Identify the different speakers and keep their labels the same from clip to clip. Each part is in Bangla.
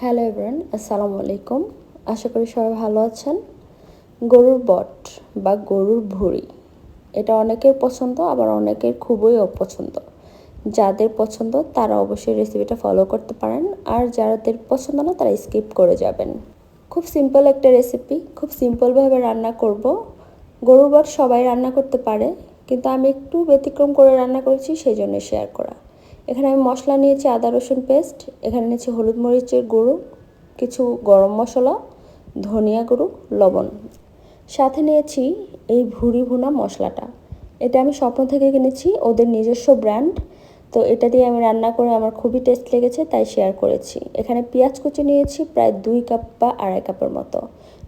Speaker 1: হ্যালো এভরিওয়ান, আসসালামু আলাইকুম। আশা করি সবাই ভালো আছেন। গরুর বট বা গরুর ভুঁড়ি, এটা অনেকের পছন্দ, আবার অনেকের খুবই অপছন্দ। যাদের পছন্দ তারা অবশ্যই রেসিপিটা ফলো করতে পারেন, আর যাদের পছন্দ না তারা স্কিপ করে যাবেন। খুব সিম্পল একটা রেসিপি, খুব সিম্পলভাবে রান্না করব। গরুর বট সবাই রান্না করতে পারে, কিন্তু আমি একটু ব্যতিক্রম করে রান্না করেছি, সেই জন্য শেয়ার করা। এখানে আমি মশলা নিয়েছি আদা রসুন পেস্ট, এখানে নিয়েছি হলুদ মরিচের গুঁড়ো, কিছু গরম মশলা, ধনিয়া গুঁড়ো, লবণ। সাথে নিয়েছি এই ভুঁড়ি ভুনা মশলাটা। এটা আমি স্বপ্ন থেকে কিনেছি, ওদের নিজস্ব ব্র্যান্ড। তো এটা দিয়ে আমি রান্না করে আমার খুবই টেস্ট লেগেছে, তাই শেয়ার করেছি। এখানে পেঁয়াজ কুচি নিয়েছি প্রায় 2 কাপ বা আড়াই কাপের মতো।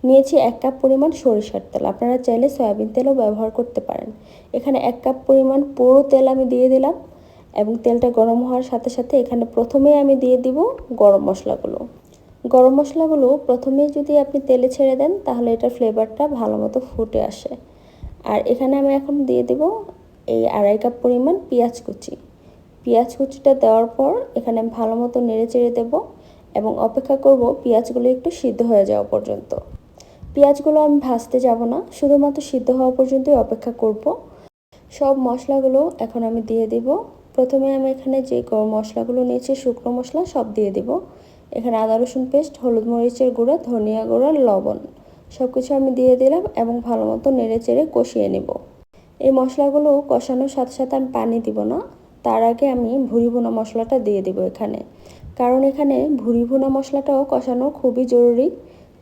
Speaker 1: নিয়েছি 1 কাপ পরিমাণ সরিষার তেল, আপনারা চাইলে সয়াবিন তেলও ব্যবহার করতে পারেন। এখানে 1 কাপ পরিমাণ পুরো তেল আমি দিয়ে দিলাম, এবং তেলটা গরম হওয়ার সাথে সাথে এখানে প্রথমেই আমি দিয়ে দিব গরম মশলাগুলো। গরম মশলাগুলো প্রথমেই যদি আপনি তেলে ছেড়ে দেন তাহলে এটার ফ্লেভারটা ভালো মতো ফুটে আসে। আর এখানে আমি এখন দিয়ে দিব এই আড়াই কাপ পরিমাণ পেঁয়াজ কুচি। পেঁয়াজ কুচিটা দেওয়ার পর এখানে আমি ভালো মতো নেড়ে চেড়ে দেবো, এবং অপেক্ষা করব পেঁয়াজগুলো একটু সিদ্ধ হয়ে যাওয়া পর্যন্ত। পেঁয়াজগুলো আমি ভাজতে যাব না, শুধুমাত্র সিদ্ধ হওয়া পর্যন্তই অপেক্ষা করব। সব মশলাগুলো এখন আমি দিয়ে দিব। প্রথমে আমি এখানে যে গরম মশলাগুলো নিয়েছি, শুকনো মশলা সব দিয়ে দিব। এখানে আদা রসুন পেস্ট, হলুদ মরিচের গুঁড়া, ধনিয়া গুঁড়া, লবণ সব কিছু আমি দিয়ে দিলাম, এবং ভালো মতো নেড়ে চেড়ে কষিয়ে নেব। এই মশলাগুলো কষানোর সাথে সাথে আমি পানি দিব না, তার আগে আমি ভুঁড়ি ভুনা মশলাটা দিয়ে দিব এখানে। কারণ এখানে ভুঁড়ি ভুনা মশলাটাও কষানো খুবই জরুরি।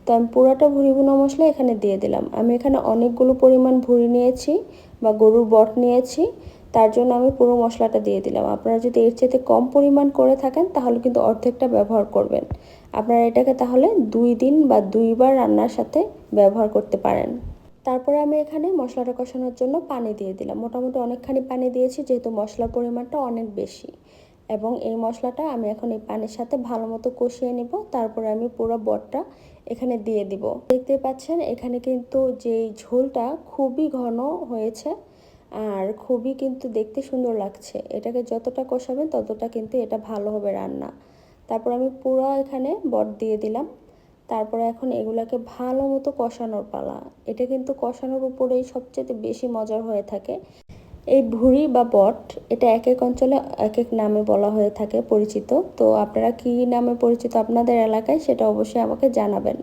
Speaker 1: তো আমি পুরোটা ভুঁড়ি ভুনা মশলা এখানে দিয়ে দিলাম। আমি এখানে অনেকগুলো পরিমাণ ভুঁড়ি নিয়েছি বা গরুর বট নিয়েছি, তার জন্য আমি পুরো মশলাটা দিয়ে দিলাম। আপনারা যদি এর চেয়ে কম পরিমাণ করে থাকেন তাহলে কিন্তু অর্ধেকটা ব্যবহার করবেন। আপনারা এটাকে তাহলে 2 দিন বা 2 বার রান্নার সাথে ব্যবহার করতে পারেন। তারপরে আমি এখানে মশলাটা কষানোর জন্য পানি দিয়ে দিলাম। মোটামুটি অনেকখানি পানি দিয়েছি, যেহেতু মশলার পরিমাণটা অনেক বেশি। এবং এই মশলাটা আমি এখন এই পানির সাথে ভালো মতো কষিয়ে নিব। তারপরে আমি পুরো বটটা এখানে দিয়ে দিব। দেখতে পাচ্ছেন এখানে কিন্তু যেই ঝোলটা খুবই ঘন হয়েছে, আর খুবই কিন্তু দেখতে সুন্দর লাগছে। এটাকে যতটা কষাবেন ততটা কিন্তু এটা ভালো হবে রান্না। তারপর আমি পুরো এখানে বট দিয়ে দিলাম। তারপরে এখন এগুলাকে ভালো মতো কষানোর পালা। এটা কিন্তু কষানোর উপরেই সবচেয়ে বেশি মজার হয়ে থাকে। এই ভুঁড়ি বা বট, এটা এক এক অঞ্চলে এক এক নামে বলা হয়ে থাকে, পরিচিত। তো আপনারা কী নামে পরিচিত আপনাদের এলাকায়, সেটা অবশ্যই আমাকে জানাবেন।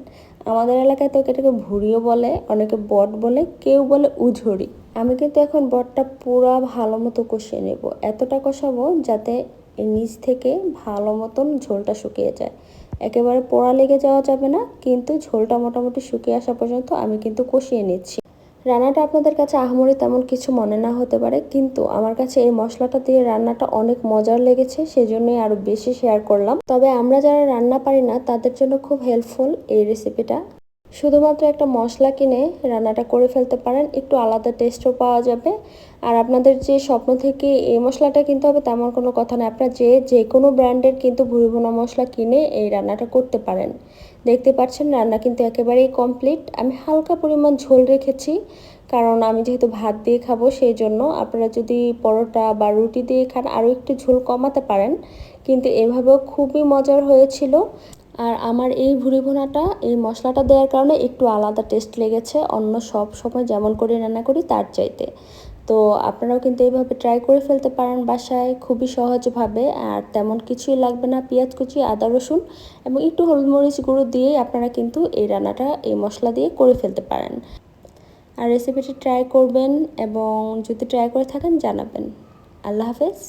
Speaker 1: আমাদের এলাকায় তো এটাকে ভুঁড়িও বলে, অনেকে বট বলে, কেউ বলে উঝুড়ি। আমি কিন্তু এখন বটটা পুরো ভালো মতো কষিয়ে নেব। এতটা কষাবো যাতে এর নিচ থেকে ভালো মতন ঝোলটা শুকিয়ে যায়। একেবারে পোড়া লেগে যাওয়া যাবে না, কিন্তু ঝোলটা মোটামুটি শুকিয়ে আসা পর্যন্ত আমি কিন্তু কষিয়ে নিচ্ছি। রান্নাটা আপনাদের কাছে আহামরি তেমন কিছু মনে না হতে পারে, কিন্তু আমার কাছে এই মশলাটা দিয়ে রান্নাটা অনেক মজার লেগেছে, সেজন্যই আরও বেশি শেয়ার করলাম। তবে আমরা যারা রান্না পারি না তাদের জন্য খুব হেল্পফুল এই রেসিপিটা। শুধুমাত্র একটা মশলা কিনে রান্নাটা করে ফেলতে পারেন, একটু আলাদা টেস্টও পাওয়া যাবে। আর আপনাদের যে স্বপ্ন থেকে এই মশলাটা কিনতে হবে তেমন কোনো কথা নয়, আপনারা যে কোনো ব্র্যান্ডের কিন্তু ভুঁড়ি ভুনা মশলা কিনে এই রান্নাটা করতে পারেন। দেখতে পাচ্ছেন রান্না কিন্তু একেবারেই কমপ্লিট। আমি হালকা পরিমাণ ঝোল রেখেছি, কারণ আমি যেহেতু ভাত দিয়ে খাবো সেই জন্য। আপনারা যদি পরোটা বা রুটি দিয়ে খান আরও একটু ঝোল কমাতে পারেন, কিন্তু এভাবেও খুবই মজার হয়েছিল। আর আমার এই ভুঁড়ি ভুনাটা এই মশলাটা দেওয়ার কারণে একটু আলাদা টেস্ট লেগেছে অন্য সব সময় যেমন করে রান্না করি তার চাইতে। তো আপনারাও কিন্তু এইভাবে ট্রাই করে ফেলতে পারেন বাসায় খুবই সহজভাবে। আর তেমন কিছুই লাগবে না, পেঁয়াজ কুচি, আদা রসুন এবং একটু হলুদ মরিচ গুঁড়ো দিয়েই আপনারা কিন্তু এই রান্নাটা এই মশলা দিয়ে করে ফেলতে পারেন। আর রেসিপিটি ট্রাই করবেন, এবং যদি ট্রাই করে থাকেন জানাবেন। আল্লাহ হাফেজ।